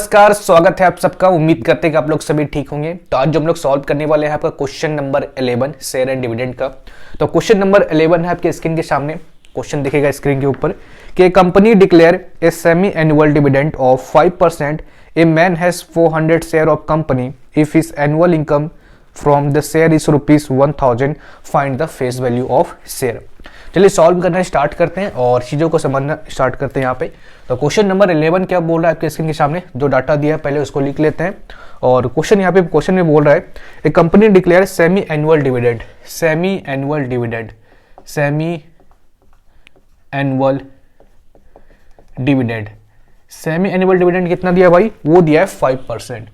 नमस्कार, स्वागत है आप सबका। उम्मीद करते हैं कि आप लोग सभी ठीक होंगे। तो आज जो हम लोग सॉल्व करने वाले हैं आपका question number 11 share and dividend का। तो क्वेश्चन नंबर 11 है आपके स्क्रीन के सामने। क्वेश्चन दिखेगा स्क्रीन के ऊपर कि company declare a semi annual dividend of 5%। A man has 400 share of company if his annual income from the share is ₹1000। Find the face value of share. चलिए solve करना start करते हैं और चीज़ों को समझना स्टार्ट करते हैं यहाँ पे। तो क्वेश्चन नंबर 11 क्या बोल रहा है आपके स्क्रीन के सामने, जो डाटा दिया है पहले उसको लिख लेते हैं। और क्वेश्चन यहाँ पे क्वेश्चन में बोल रहा है a company declare semi annual dividend, semi annual dividend, semi annual dividend. Semi annual dividend कितना दिया भाई? वो दिया है 5%।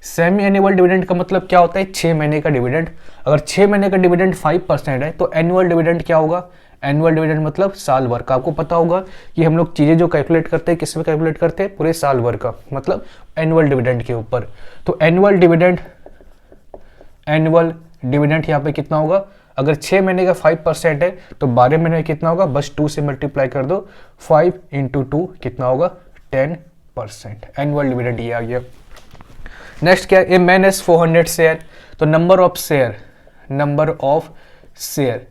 सेमी एनुअल डिविडेंड का मतलब क्या होता है? 6 महीने का डिविडेंड। अगर 6 महीने का डिविडेंड 5% है तो एनुअल डिविडेंड क्या होगा? एनुअल डिविडेंड मतलब साल भर का। आपको पता होगा कि हम लोग चीज़ें जो कैलकुलेट करते हैं किस में कैलकुलेट करते हैं? पूरे साल भर का, मतलब एनुअल डिविडेंड के ऊपर। तो एनुअल डिविडेंड यहाँ पे कितना होगा? अगर 6 महीने का 5% है तो 12 महीने में कितना होगा? बस 2 से मल्टीप्लाई कर दो। 5 × 2 कितना होगा? 10%। एनुअल डिविडेंड ये आ गया। नेक्स्ट क्या है? A man has 400 share. तो नंबर ऑफ शेयर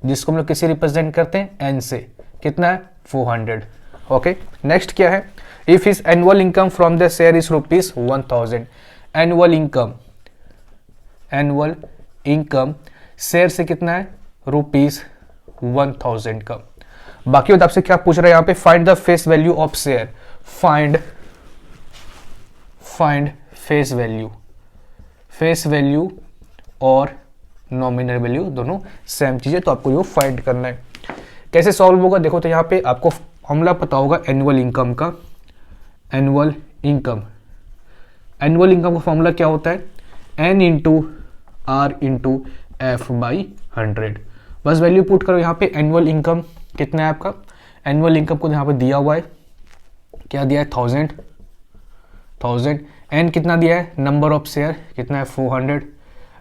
जिसको हम लोग किसे रिप्रेजेंट करते हैं? एन से। कितना है? 400। ओके। नेक्स्ट क्या है? If his annual income from the share is ₹1000। Annual income share से कितना है? ₹1000 का। बाकी बात आपसे क्या पूछ रहा है यहाँ पे? Find the face value of share. Find face value और नॉमिनल वैल्यू दोनों सेम चीज़ है, तो आपको ये फाइंड करना है। कैसे सॉल्व होगा देखो। तो यहाँ पे आपको फॉर्मूला पता होगा एनुअल इनकम का। एनुअल इनकम का फॉर्मूला क्या होता है? N × R × F/100। बस वैल्यू पुट करो यहाँ पे। एनुअल इनकम कितना है आपका? एनुअल इनकम को यहाँ पे दिया हुआ है, क्या दिया है? 1000। एन कितना दिया है? नंबर ऑफ शेयर कितना है? 400।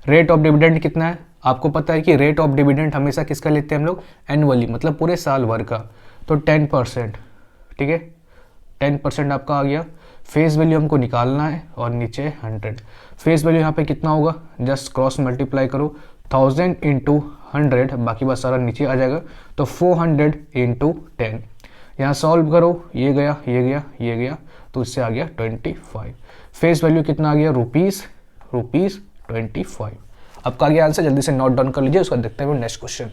रेट ऑफ डिविडेंड कितना है? आपको पता है कि रेट ऑफ डिविडेंड हमेशा किसका लेते हैं हम लोग? एनुअली, मतलब पूरे साल भर का। तो 10%। ठीक है, 10% आपका आ गया। फेस वैल्यू हमको निकालना है और नीचे 100। फेस वैल्यू यहाँ पे कितना होगा? जस्ट क्रॉस मल्टीप्लाई करो। 1000 × 100, बाकी बात सारा नीचे आ जाएगा। तो 400 × 10। यहाँ सॉल्व करो, ये गया, ये गया, ये गया, तो इससे आ गया 25। फेस वैल्यू कितना आ गया? ₹25। आपका आ गया आंसर। जल्दी से नोट डाउन कर लीजिए, उसका देखते हैं नेक्स्ट क्वेश्चन।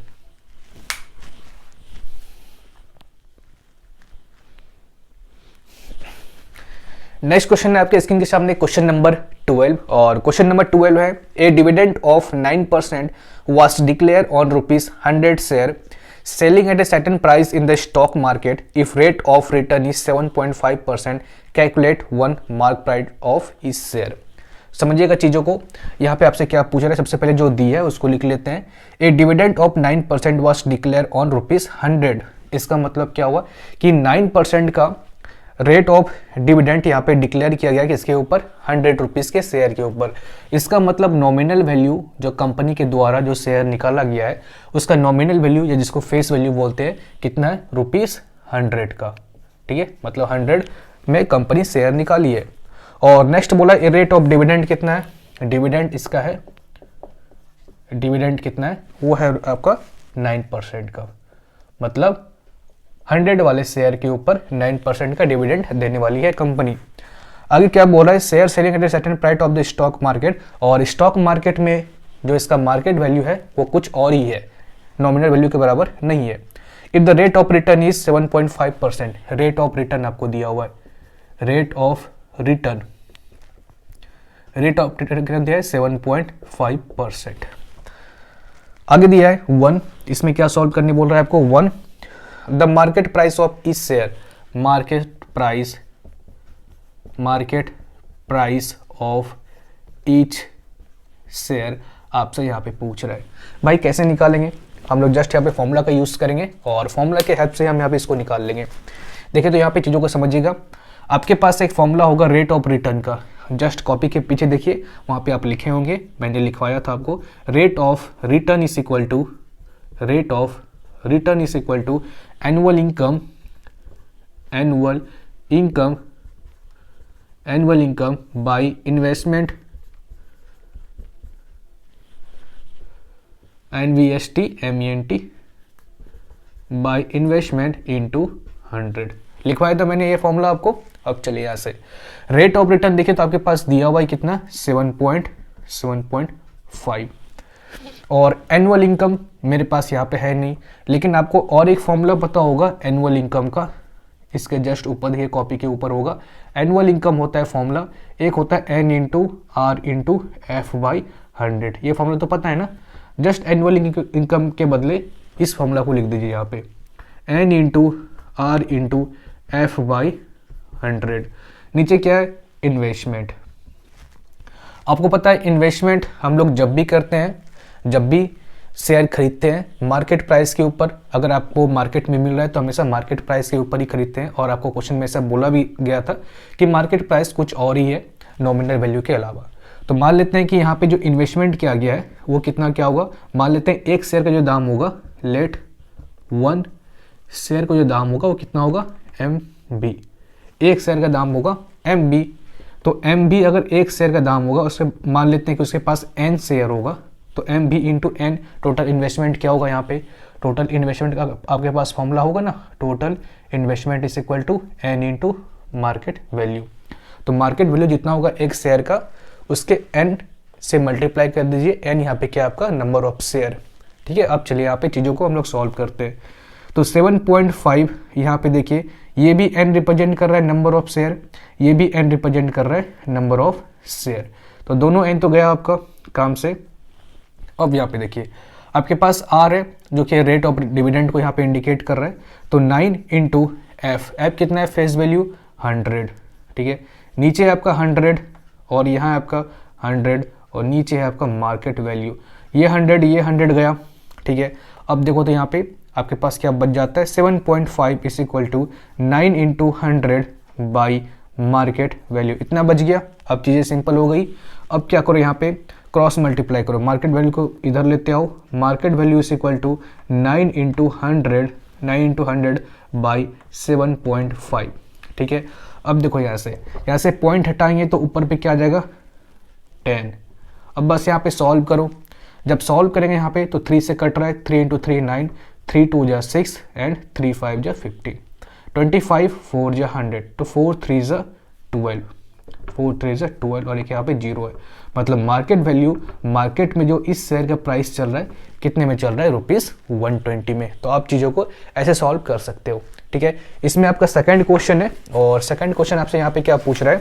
नेक्स्ट क्वेश्चन है आपके स्क्रीन के सामने क्वेश्चन नंबर 12। और क्वेश्चन नंबर 12 है a dividend of 9% was declare on ₹100 share selling at a certain price in the stock market. If rate of return is 7.5%, calculate 1 mark price of each share. समझिएगा चीज़ों को। यहाँ पे आपसे क्या पूछ रहा है? सबसे पहले जो दी है उसको लिख लेते हैं। A dividend of 9% was declare on ₹100। इसका मतलब क्या हुआ कि 9% का रेट ऑफ डिविडेंड यहाँ पे डिक्लेयर किया गया किसके ऊपर? ₹100 के शेयर के ऊपर। इसका मतलब नॉमिनल वैल्यू जो कंपनी के द्वारा जो शेयर निकाला गया है उसका नॉमिनल वैल्यू या जिसको फेस वैल्यू बोलते हैं कितना है? ₹100 का। ठीक है, मतलब 100 में कंपनी शेयर निकाली है। और नेक्स्ट बोला रेट ऑफ डिविडेंड कितना है? डिविडेंड इसका है, डिविडेंड कितना है? वो है आपका 9% का। मतलब 100 वाले शेयर के ऊपर 9% का डिविडेंड देने वाली है कंपनी। आगे क्या बोल रहा है? Share selling at a certain price of the stock market. और स्टॉक मार्केट में जो इसका मार्केट वैल्यू है वो कुछ और ही है, नॉमिनल वैल्यू के बराबर नहीं है। If the rate of return is 7.5%, rate of return आपको दिया हुआ है। रेट ऑफ रिटर्न कितना दिया है? 7.5%। आगे दिया है 1। इसमें क्या सॉल्व करने बोल रहा है आपको? 1 the market price of each share. Market price of each share आपसे यहाँ पे पूछ रहा है। भाई कैसे निकालेंगे? हम लोग जस्ट यहाँ पे फॉर्मूला का यूज करेंगे और फॉर्मूला के हेल्प से हम यहाँ पे इसको निकाल लेंगे। देखिए तो यहाँ पे चीज़ों को समझिएगा। आपके पास एक फॉर्मूला होगा रेट ऑफ रिटर्न का। जस्ट कॉपी के पीछे देखिए, वहाँ पे आप लिखे होंगे, मैंने लिखवाया था आपको। Rate of return is equal to annual income annual income by investment NVSTMENT by investment into 100 लिखवाया था मैंने ये फॉर्मूला आपको। अब चलिए यहाँ से रेट ऑफ रिटर्न देखिए तो आपके पास दिया हुआ है कितना 7.5 और एनुअल इनकम मेरे पास यहाँ पे है नहीं, लेकिन आपको और एक फॉर्मूला पता होगा एनुअल इनकम का, इसके जस्ट ऊपर देखिए कॉपी के ऊपर होगा। एनुअल इनकम होता है फॉर्मूला, एक होता है N into R into F by 100, ये फॉर्मूला तो पता है ना। जस्ट एनुअल इनकम के बदले इस फॉर्मूला को लिख दीजिए यहाँ पे N into R into F by 100। नीचे क्या है इन्वेस्टमेंट। आपको पता है इन्वेस्टमेंट हम लोग जब भी करते हैं, जब भी शेयर खरीदते हैं मार्केट प्राइस के ऊपर, अगर आपको मार्केट में मिल रहा है तो हमेशा मार्केट प्राइस के ऊपर ही खरीदते हैं। और आपको क्वेश्चन में ऐसा बोला भी गया था कि मार्केट प्राइस कुछ और ही है नॉमिनल वैल्यू के अलावा। तो मान लेते हैं कि यहाँ पे जो इन्वेस्टमेंट किया गया है वो कितना क्या होगा, मान लेते हैं एक शेयर का जो दाम होगा, लेट 1 शेयर का जो दाम होगा वो कितना होगा MB, एक शेयर का दाम होगा MB। तो MB अगर एक शेयर का दाम होगा, उससे मान लेते हैं कि उसके पास N शेयर होगा, तो MB into N total investment क्या होगा यहाँ पे, टोटल इन्वेस्टमेंट का आपके पास फॉर्मूला होगा ना, total investment is equal to N into market value. तो मार्केट वैल्यू जितना होगा एक शेयर का उसके N से मल्टीप्लाई कर दीजिए, N यहाँ पे क्या आपका नंबर ऑफ शेयर। ठीक है, अब चलिए यहाँ पे चीज़ों को हम लोग सॉल्व करते हैं। तो 7.5 यहाँ पे देखिए, ये भी N रिप्रेजेंट कर रहा है नंबर ऑफ शेयर, ये भी N रिप्रेजेंट कर रहा है नंबर ऑफ शेयर, तो दोनों N तो गया आपका काम से। अब यहाँ पे देखिए आपके पास R है जो कि रेट ऑफ डिविडेंड को यहाँ पे इंडिकेट कर रहा है, तो 9 इंटू एफ कितना है फेस वैल्यू 100। ठीक है, नीचे है आपका 100 और यहाँ है आपका 100 और नीचे है आपका मार्केट वैल्यू, ये 100 गया। ठीक है, अब देखो तो यहाँ पे आपके पास क्या बच जाता है 7.5 is equal to 9 into 100 by market value, इतना बच गया। अब चीज़ें सिंपल हो गई। अब क्या करो यहाँ पे क्रॉस मल्टीप्लाई करो, मार्केट वैल्यू को इधर लेते आओ, market value is equal to 9 into 100 by 7.5। ठीक है, अब देखो यहाँ से पॉइंट हटाएंगे तो ऊपर पे क्या आ जाएगा 10। अब बस यहाँ पे सॉल्व करो, जब सॉल्व करेंगे यहाँ पे तो 3 से कट रहा है, 3 इंटू 3 9, 3 2 जा 6 एंड 3 5 जा 50, 25 4 जा 100, तो 4 3 जा 12, 4 3 जा 12 और एक यहाँ पे 0 है। मतलब मार्केट वैल्यू मार्केट में जो इस शेयर का प्राइस चल रहा है कितने में चल रहा है, ₹120 में। तो आप चीज़ों को ऐसे सॉल्व कर सकते हो। ठीक है, इसमें आपका सेकंड क्वेश्चन है और सेकंड क्वेश्चन आपसे यहाँ पे क्या पूछ रहा है,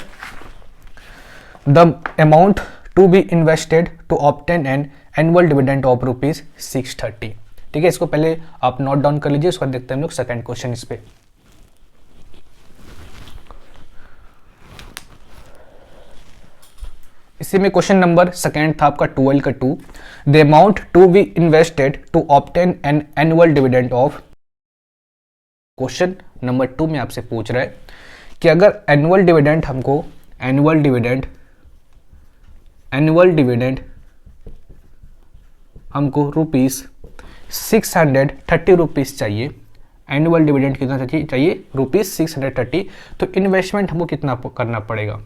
the amount to be invested to obtain an annual dividend of ₹630। ठीक है, इसको पहले आप नोट डाउन कर लीजिए, उसके बाद देखते हैं हम लोग सेकंड क्वेश्चन इस पे। इसी में क्वेश्चन नंबर सेकंड था आपका 12 का 2, the amount to be invested to obtain an annual dividend of. Question number 2 में आपसे पूछ रहा है कि अगर एनुअल डिविडेंड हमको एनुअल डिविडेंड हमको ₹630 चाहिए, एनुअल डिविडेंड कितना चाहिए ₹630, तो इन्वेस्टमेंट हमको कितना करना पड़ेगा,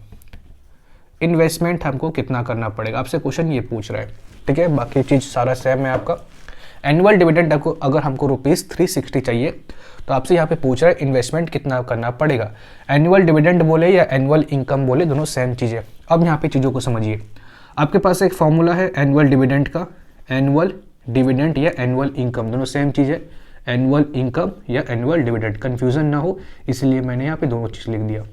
इन्वेस्टमेंट हमको कितना करना पड़ेगा, आपसे क्वेश्चन ये पूछ रहा है। ठीक है, बाकी चीज़ सारा सेम है आपका। एनुअल डिविडेंड आपको अगर हमको ₹360 चाहिए तो आपसे यहाँ पे पूछ रहा है इन्वेस्टमेंट कितना करना पड़ेगा। एनुअल डिविडेंड बोले या एनुअल इनकम बोले, दोनों सेम चीज़ है। अब यहाँ पे चीज़ों को समझिए, आपके पास एक फॉर्मूला है एनुअल डिविडेंड का, एनुअल डिविडेंड या एनुअल इनकम दोनों सेम चीज़ है, एनुअल इनकम या एनुअल डिविडेंड, कन्फ्यूजन ना हो इसलिए मैंने यहाँ पे दोनों चीज़ लिख दिया।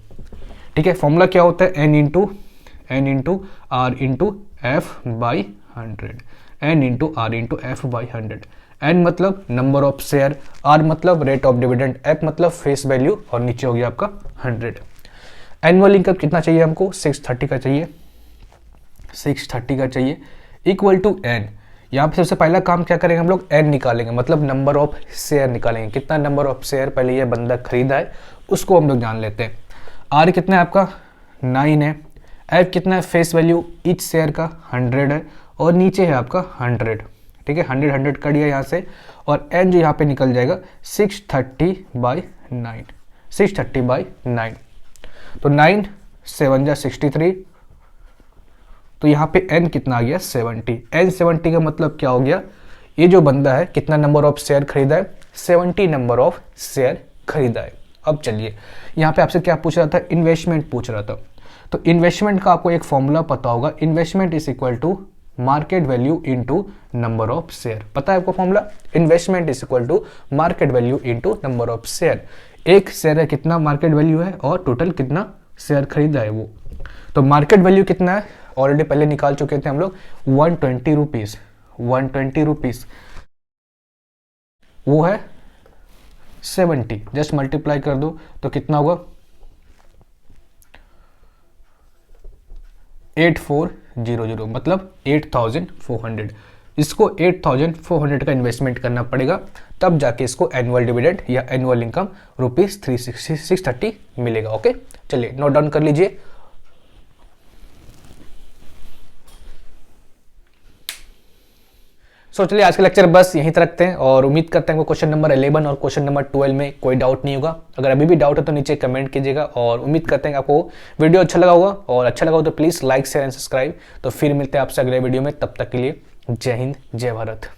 ठीक है, फॉर्मूला क्या होता है N into R into F by 100, N into R into F by 100। N मतलब नंबर ऑफ शेयर, R मतलब रेट ऑफ डिविडेंड, F मतलब फेस वैल्यू और नीचे हो गया आपका 100। एनुअल इनकम कितना चाहिए हमको 630 का चाहिए, 630 का चाहिए इक्वल टू N। यहाँ पे सबसे पहला काम क्या करेंगे हम लोग, N निकालेंगे, मतलब नंबर ऑफ शेयर निकालेंगे, कितना नंबर ऑफ शेयर पहले ये बंदा खरीदा है उसको हम लोग जान लेते हैं। R कितना है आपका 9 है, F कितना है फेस वैल्यू ईच शेयर का 100 है और नीचे है आपका 100। ठीक है, 100 कट गया यहाँ से और N जो यहाँ पे निकल जाएगा 630/9, 630/9। तो 9 7 जा 63, तो यहाँ पे n कितना आ गया 70। n 70 का मतलब क्या हो गया, ये जो बंदा है कितना नंबर ऑफ शेयर खरीदा है, 70 नंबर ऑफ शेयर खरीदा है। अब चलिए यहाँ पे आपसे क्या पूछ रहा था, इन्वेस्टमेंट पूछ रहा था। तो इन्वेस्टमेंट का आपको एक फॉर्मूला पता होगा, investment is equal to market value into number of share. पता है आपको formula, investment is equal to market value into number of share. एक शेयर है कितना मार्केट वैल्यू है और टोटल कितना शेयर खरीदा है वो। तो मार्केट वैल्यू कितना है, ऑलरेडी पहले निकाल चुके थे हम लोग, 120 रुपीज। 120 रुपीज वो है 70, जस्ट मल्टीप्लाई कर दो तो कितना होगा 8400, मतलब 8400। इसको 8400 का इन्वेस्टमेंट करना पड़ेगा, तब जाके इसको एनुअल डिविडेंड या एनुअल इनकम रुपीज 630 मिलेगा। ओके, चलिए नोट डाउन कर लीजिए। सो चलिए आज का लेक्चर बस यहीं तक रखते हैं और उम्मीद करते हैं कि क्वेश्चन नंबर 11 और क्वेश्चन नंबर 12 में कोई डाउट नहीं होगा। अगर अभी भी डाउट है तो नीचे कमेंट कीजिएगा और उम्मीद करते हैं कि आपको वीडियो अच्छा लगा होगा, और अच्छा लगा हो तो please like share and subscribe. तो फिर मिलते हैं आपसे अगले वीडियो में, तब तक के लिए जय हिंद जय भारत।